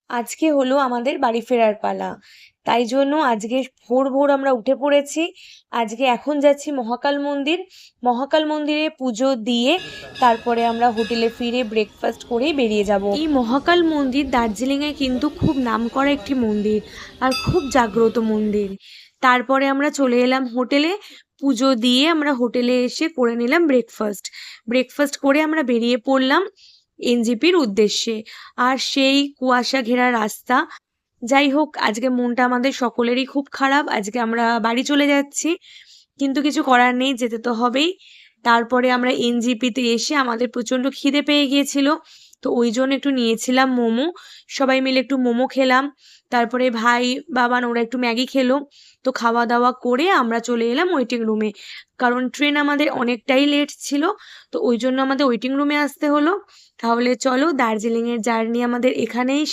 আজকে হলো আমাদের বাড়ি ফেরার পালা। তাই জন্য আজকে ভোর ভোর আমরা উঠে পড়েছি। আজকে এখন যাচ্ছি মহাকাল মন্দির। মহাকাল মন্দিরে পুজো দিয়ে তারপরে আমরা হোটেলে ফিরে ব্রেকফাস্ট করেই বেরিয়ে যাব। এই মহাকাল মন্দির দার্জিলিংয়ে কিন্তু খুব নামকরা একটি মন্দির আর খুব জাগ্রত মন্দির। তারপরে আমরা চলে এলাম হোটেলে। পুজো দিয়ে আমরা হোটেলে এসে করে নিলাম ব্রেকফাস্ট। ব্রেকফাস্ট করে আমরা বেরিয়ে পড়লাম এনজেপির উদ্দেশ্যে। আর সেই কুয়াশা ঘেরা রাস্তা। যাই হোক, আজকে মনটা আমাদের সকলেরই খুব খারাপ। আজকে আমরা বাড়ি চলে যাচ্ছি, কিন্তু কিছু করার নেই, যেতে তো হবেই। তারপরে আমরা এনজিপিতে এসে আমাদের প্রচণ্ড খিদে পেয়ে গিয়েছিল, তো ওই জন্য একটু নিয়েছিলাম মোমো। সবাই মিলে একটু মোমো খেলাম। তারপরে ভাই বাবান ওরা একটু ম্যাগি খেলো। তো খাওয়া দাওয়া করে আমরা চলে এলাম ওয়েটিং রুমে, কারণ ট্রেন আমাদের অনেকটাই লেট ছিল। তো ওই জন্য আমাদের ওয়েটিং রুমে আসতে হলো। তাহলে চলো, দার্জিলিংয়ের জার্নি আমাদের এখানেই